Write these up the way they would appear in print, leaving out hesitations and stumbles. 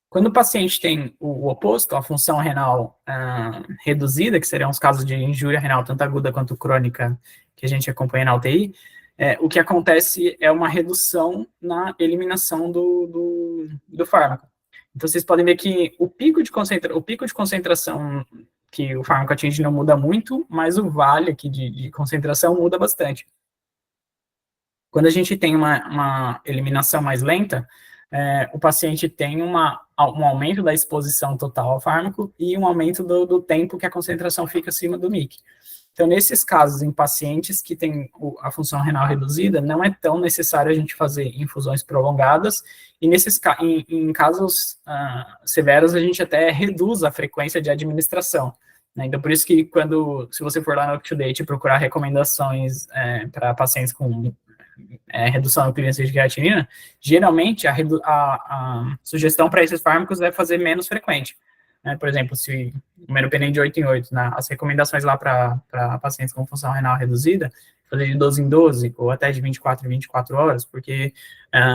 Quando o paciente tem o oposto, a função renal reduzida, que seriam os casos de injúria renal, tanto aguda quanto crônica, que a gente acompanha na UTI, o que acontece é uma redução na eliminação do fármaco. Então, vocês podem ver que o pico de concentração que o fármaco atinge não muda muito, mas o vale aqui de concentração muda bastante. Quando a gente tem uma eliminação mais lenta, o paciente tem um aumento da exposição total ao fármaco e um aumento do tempo que a concentração fica acima do MIC. Então, nesses casos, em pacientes que têm a função renal reduzida, não é tão necessário a gente fazer infusões prolongadas, e em casos severos, a gente até reduz a frequência de administração. Né? Então, por isso que se você for lá no UpToDate e procurar recomendações para pacientes com redução da clearance de creatinina, geralmente a sugestão para esses fármacos é fazer menos frequente. Por exemplo, se o meropenem de 8 em 8, as recomendações lá para pacientes com função renal reduzida, fazer de 12 em 12, ou até de 24 em 24 horas, porque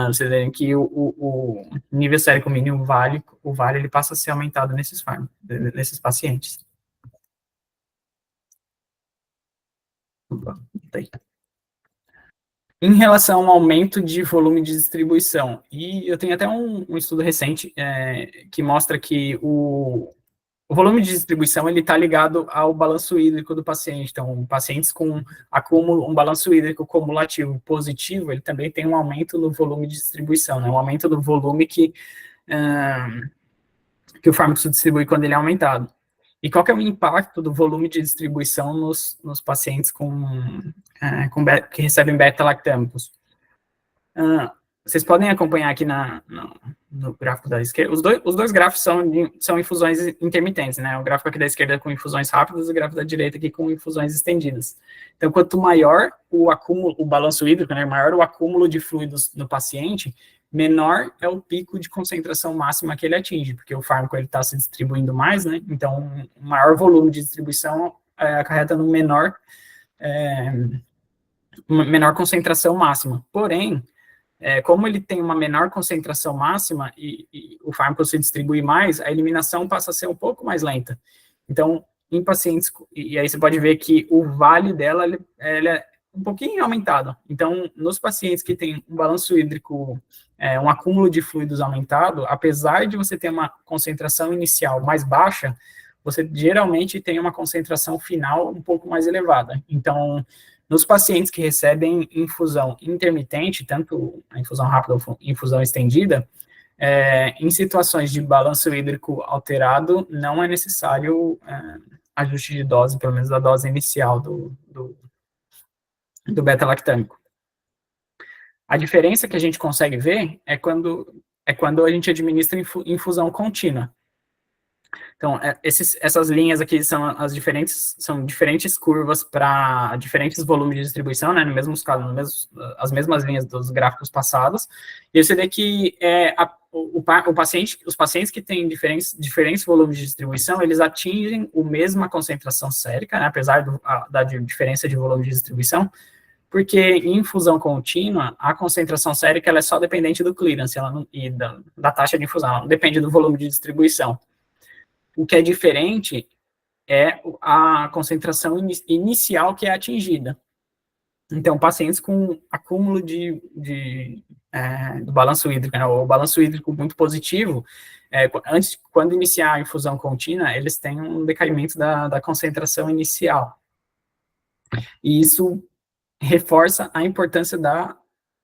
vocês veem que o nível sérico mínimo o vale ele passa a ser aumentado nesses fármacos, nesses pacientes. Opa, tá aí. Em relação ao aumento de volume de distribuição, e eu tenho até um estudo recente que mostra que o volume de distribuição ele está ligado ao balanço hídrico do paciente. Então, pacientes com um balanço hídrico cumulativo positivo, ele também tem um aumento no volume de distribuição, né? Um aumento do volume que o fármaco se distribui quando ele é aumentado. E qual que é o impacto do volume de distribuição nos pacientes que recebem beta-lactâmicos? Vocês podem acompanhar aqui no gráfico da esquerda. Os dois gráficos são infusões intermitentes, né? O gráfico aqui da esquerda é com infusões rápidas, o gráfico da direita aqui com infusões estendidas. Então, quanto maior o balanço hídrico, né, maior o acúmulo de fluidos no paciente, menor é o pico de concentração máxima que ele atinge, porque o fármaco está se distribuindo mais, né? Então, o maior volume de distribuição acarreta no menor concentração máxima. Porém, como ele tem uma menor concentração máxima e o fármaco se distribui mais, a eliminação passa a ser um pouco mais lenta. Então, em pacientes, e aí você pode ver que o vale dela ele é um pouquinho aumentado. Então, nos pacientes que têm um balanço hídrico, um acúmulo de fluidos aumentado, apesar de você ter uma concentração inicial mais baixa, você geralmente tem uma concentração final um pouco mais elevada. Então, nos pacientes que recebem infusão intermitente, tanto a infusão rápida ou infusão estendida, em situações de balanço hídrico alterado, não é necessário ajuste de dose, pelo menos da dose inicial do beta-lactâmico. A diferença que a gente consegue ver é quando a gente administra infusão contínua. Então, essas linhas aqui são diferentes curvas para diferentes volumes de distribuição, né, no mesmo caso, as mesmas linhas dos gráficos passados, e você vê que os pacientes que têm diferentes volumes de distribuição, eles atingem a mesma concentração sérica, né, apesar da diferença de volume de distribuição, porque em infusão contínua, a concentração sérica ela é só dependente do clearance e da taxa de infusão, ela não depende do volume de distribuição. O que é diferente é a concentração inicial que é atingida. Então, pacientes com acúmulo do balanço hídrico, né, ou balanço hídrico muito positivo, quando iniciar a infusão contínua, eles têm um decaimento da concentração inicial. E isso reforça a importância da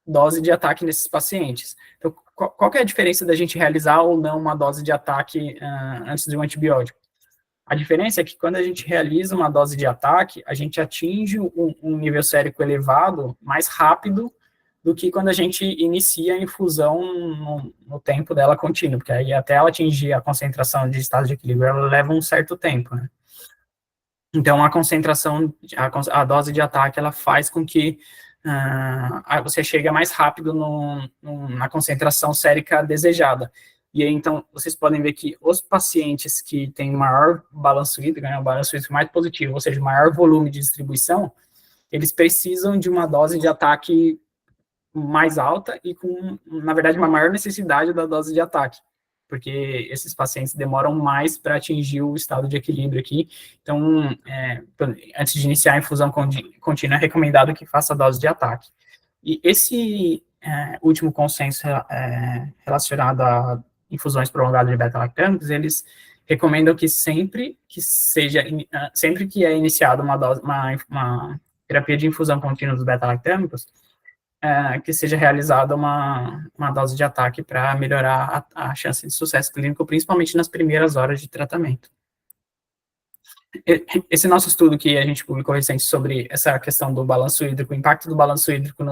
dose de ataque nesses pacientes. Então, qual que é a diferença da gente realizar ou não uma dose de ataque antes de um antibiótico? A diferença é que quando a gente realiza uma dose de ataque, a gente atinge um nível sérico elevado mais rápido do que quando a gente inicia a infusão no tempo dela contínuo, porque aí até ela atingir a concentração de estado de equilíbrio, ela leva um certo tempo, né? Então, a dose de ataque, ela faz com que você chegue mais rápido na concentração sérica desejada. E aí, então, vocês podem ver que os pacientes que têm maior balanço hídrico, né, o balanço hídrico mais positivo, ou seja, maior volume de distribuição, eles precisam de uma dose de ataque mais alta e com, na verdade, uma maior necessidade da dose de ataque. porque esses pacientes demoram mais para atingir o estado de equilíbrio aqui. Então, antes de iniciar a infusão contínua, é recomendado que faça a dose de ataque. E esse último consenso relacionado a infusões prolongadas de beta-lactâmicos, eles recomendam que sempre que é iniciada uma terapia de infusão contínua dos beta-lactâmicos, que seja realizada uma dose de ataque para melhorar a chance de sucesso clínico, principalmente nas primeiras horas de tratamento. Esse nosso estudo que a gente publicou recente sobre essa questão do balanço hídrico, o impacto do balanço hídrico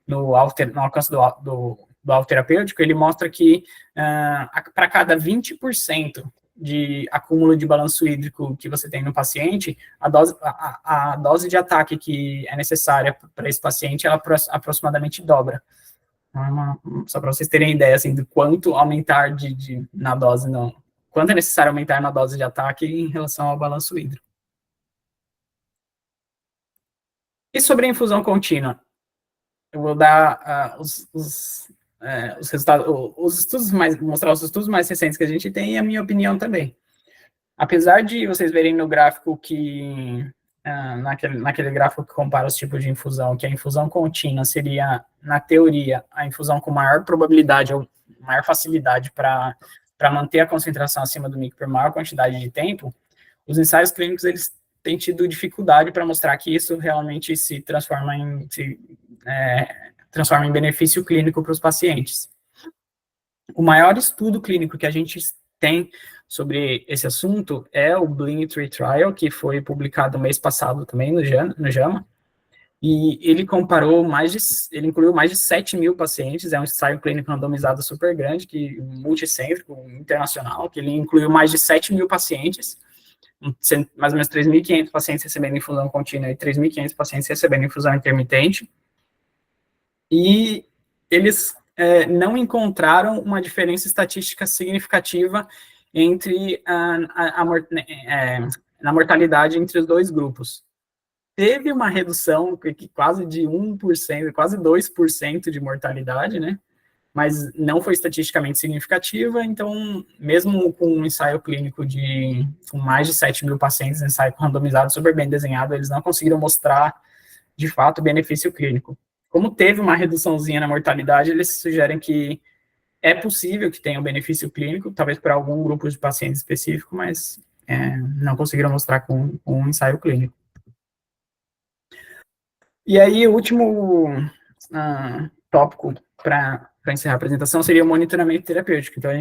no alcance do alvo terapêutico, ele mostra que para cada 20% de acúmulo de balanço hídrico que você tem no paciente, a dose de ataque que é necessária para esse paciente, ela aproximadamente dobra. Só para vocês terem ideia, assim, do quanto aumentar na dose, quanto é necessário aumentar na dose de ataque em relação ao balanço hídrico. E sobre a infusão contínua? Eu vou dar os resultados, mostrar os estudos mais recentes que a gente tem e a minha opinião também. Apesar de vocês verem no gráfico que, naquele gráfico que compara os tipos de infusão, que a infusão contínua seria, na teoria, a infusão com maior probabilidade ou maior facilidade para manter a concentração acima do mic por maior quantidade de tempo, os ensaios clínicos, eles têm tido dificuldade para mostrar que isso realmente se transforma em benefício clínico para os pacientes. O maior estudo clínico que a gente tem sobre esse assunto é o Blink-3 Trial, que foi publicado mês passado também no JAMA, e ele incluiu mais de 7 mil pacientes, é um ensaio clínico randomizado super grande, multicêntrico, internacional, que ele incluiu mais de 7 mil pacientes, mais ou menos 3.500 pacientes recebendo infusão contínua e 3.500 pacientes recebendo infusão intermitente, e eles não encontraram uma diferença estatística significativa na mortalidade entre os dois grupos. Teve uma redução quase de 1%, quase 2% de mortalidade, né? Mas não foi estatisticamente significativa, então, mesmo com um ensaio clínico com mais de 7 mil pacientes, ensaio randomizado super bem desenhado, eles não conseguiram mostrar, de fato, benefício clínico. Como teve uma reduçãozinha na mortalidade, eles sugerem que é possível que tenha um benefício clínico, talvez para algum grupo de pacientes específico, mas não conseguiram mostrar com um ensaio clínico. E aí, o último tópico para encerrar a apresentação seria o monitoramento terapêutico. Então,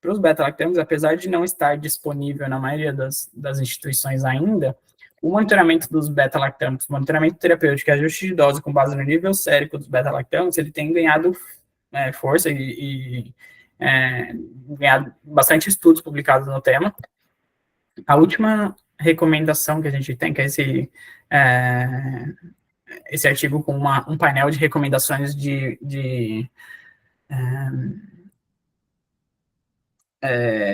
para os beta-lactâmicos, apesar de não estar disponível na maioria das instituições ainda, o monitoramento dos beta-lactâmicos, monitoramento terapêutico e ajuste de dose com base no nível sérico dos beta-lactâmicos, ele tem ganhado força e ganhado bastante estudos publicados no tema. A última recomendação que a gente tem, que é esse artigo com um painel de recomendações de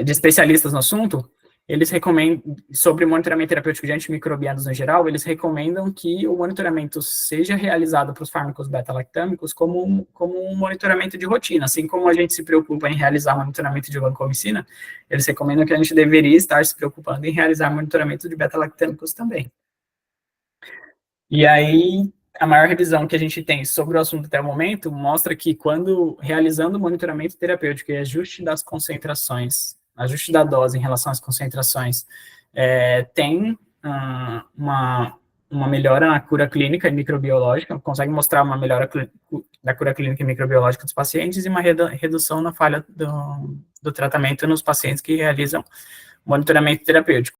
especialistas no assunto, eles recomendam, sobre monitoramento terapêutico de antimicrobianos no geral, eles recomendam que o monitoramento seja realizado para os fármacos beta-lactâmicos como um monitoramento de rotina, assim como a gente se preocupa em realizar monitoramento de vancomicina, eles recomendam que a gente deveria estar se preocupando em realizar monitoramento de beta-lactâmicos também. E aí, a maior revisão que a gente tem sobre o assunto até o momento mostra que quando realizando monitoramento terapêutico e ajuste das concentrações, ajuste da dose em relação às concentrações, tem uma melhora na cura clínica e microbiológica, consegue mostrar uma melhora da cura clínica e microbiológica dos pacientes e uma redução na falha do tratamento nos pacientes que realizam monitoramento terapêutico.